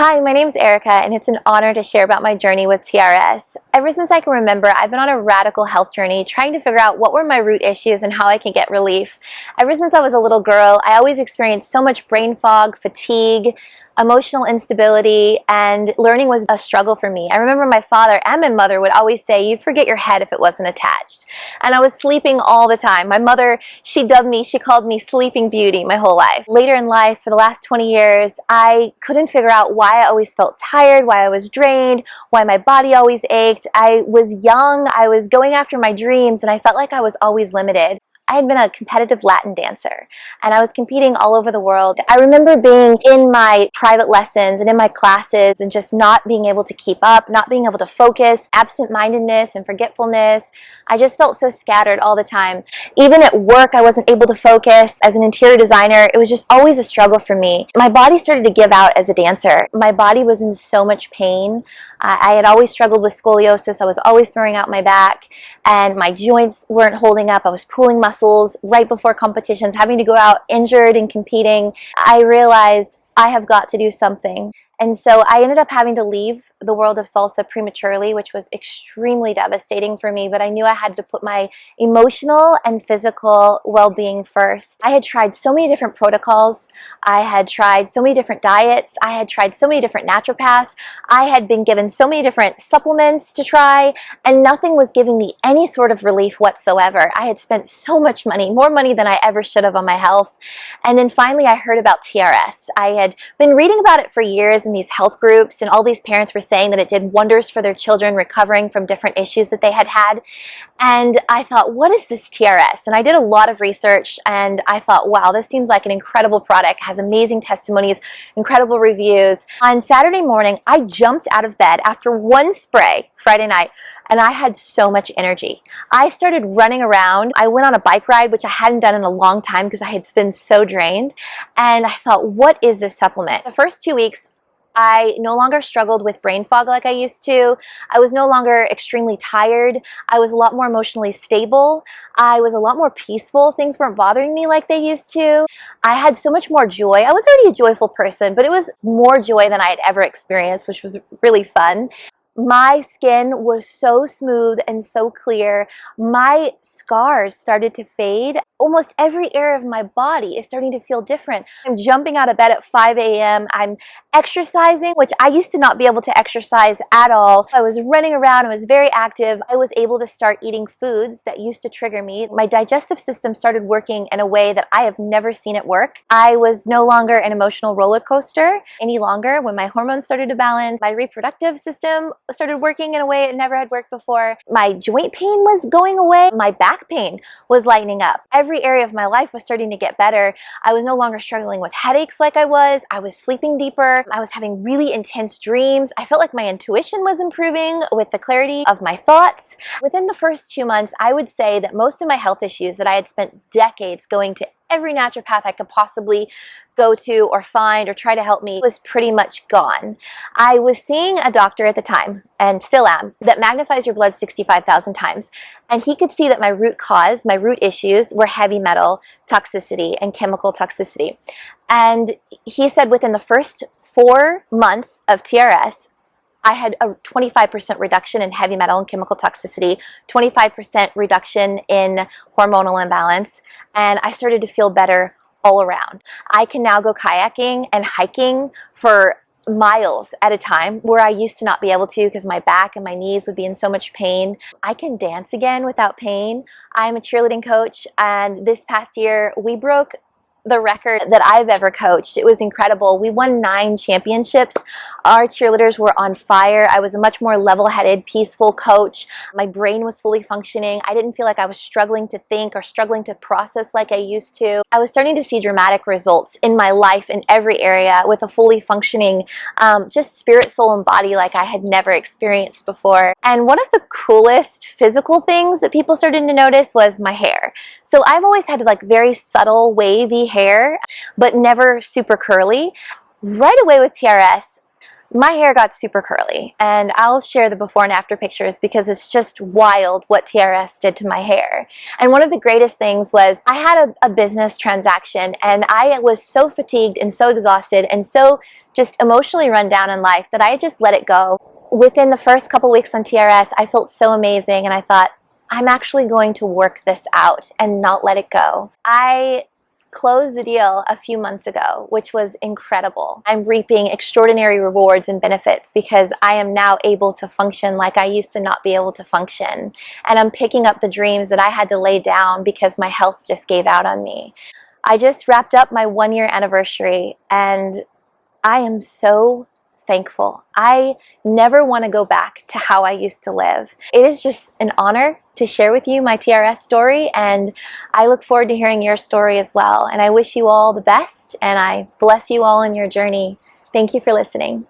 Hi, my name is Erica, and it's an honor to share about my journey with TRS. Ever since I can remember, I've been on a radical health journey trying to figure out what were my root issues and how I can get relief. Ever since I was a little girl, I always experienced so much brain fog, fatigue, emotional instability, and learning was a struggle for me. I remember my father and my mother would always say, "You'd forget your head if it wasn't attached." And I was sleeping all the time. My mother, she called me Sleeping Beauty my whole life. Later in life, for the last 20 years, I couldn't figure out why I always felt tired, why I was drained, why my body always ached. I was young, I was going after my dreams, and I felt like I was always limited. I had been a competitive Latin dancer, and I was competing all over the world. I remember being in my private lessons and in my classes and just not being able to keep up, not being able to focus, absent-mindedness and forgetfulness. I just felt so scattered all the time. Even at work, I wasn't able to focus. As an interior designer, it was just always a struggle for me. My body started to give out as a dancer. My body was in so much pain. I had always struggled with scoliosis. I was always throwing out my back, and my joints weren't holding up. I was pulling muscles right before competitions, having to go out injured and competing. I realized I have got to do something. And so I ended up having to leave the world of salsa prematurely, which was extremely devastating for me, but I knew I had to put my emotional and physical well-being first. I had tried so many different protocols. I had tried so many different diets. I had tried so many different naturopaths. I had been given so many different supplements to try, and nothing was giving me any sort of relief whatsoever. I had spent so much money, more money than I ever should have on my health. And then finally I heard about TRS. I had been reading about it for years in these health groups, and all these parents were saying that it did wonders for their children recovering from different issues that they had had. And I thought, what is this TRS? And I did a lot of research, and I thought, wow, this seems like an incredible product, has amazing testimonies, incredible reviews. On Saturday morning, I jumped out of bed after one spray Friday night, and I had so much energy. I started running around. I went on a bike ride, which I hadn't done in a long time because I had been so drained. And I thought, what is this supplement? The first 2 weeks, I no longer struggled with brain fog like I used to. I was no longer extremely tired. I was a lot more emotionally stable. I was a lot more peaceful. Things weren't bothering me like they used to. I had so much more joy. I was already a joyful person, but it was more joy than I had ever experienced, which was really fun. My skin was so smooth and so clear. My scars started to fade. Almost every area of my body is starting to feel different. I'm jumping out of bed at 5 a.m. I'm exercising, which I used to not be able to exercise at all. I was running around. I was very active. I was able to start eating foods that used to trigger me. My digestive system started working in a way that I have never seen it work. I was no longer an emotional roller coaster any longer. When my hormones started to balance, my reproductive system started working in a way it never had worked before. My joint pain was going away. My back pain was lightening up. Every area of my life was starting to get better. I was no longer struggling with headaches like I was. I was sleeping deeper. I was having really intense dreams. I felt like my intuition was improving with the clarity of my thoughts. Within the first 2 months, I would say that most of my health issues that I had spent decades going to every naturopath I could possibly go to or find or try to help me was pretty much gone. I was seeing a doctor at the time, and still am, that magnifies your blood 65,000 times. And he could see that my root cause, my root issues were heavy metal toxicity and chemical toxicity. And he said within the first 4 months of TRS, I had a 25% reduction in heavy metal and chemical toxicity, 25% reduction in hormonal imbalance, and I started to feel better all around. I can now go kayaking and hiking for miles at a time where I used to not be able to because my back and my knees would be in so much pain. I can dance again without pain. I'm a cheerleading coach, and this past year we broke the record that I've ever coached. It was incredible. We won 9 championships. Our cheerleaders were on fire. I was a much more level-headed, peaceful coach. My brain was fully functioning. I didn't feel like I was struggling to think or struggling to process like I used to. I was starting to see dramatic results in my life in every area with a fully functioning just spirit, soul, and body like I had never experienced before. And one of the coolest physical things that people started to notice was my hair. So I've always had like very subtle, wavy hair, but never super curly. Right away with TRS, My hair got super curly, and I'll share the before and after pictures because it's just wild what TRS did to my hair. And one of the greatest things was I had a business transaction, and I was so fatigued and so exhausted and so just emotionally run down in life that I just let it go. Within the first couple weeks on TRS, I felt so amazing, and I thought, I'm actually going to work this out and not let it go. I closed the deal a few months ago, which was incredible. I'm reaping extraordinary rewards and benefits because I am now able to function like I used to not be able to function. And I'm picking up the dreams that I had to lay down because my health just gave out on me. I just wrapped up my 1-year anniversary, and I am so thankful. I never want to go back to how I used to live. It is just an honor to share with you my TRS story, and I look forward to hearing your story as well. And I wish you all the best, and I bless you all in your journey. Thank you for listening.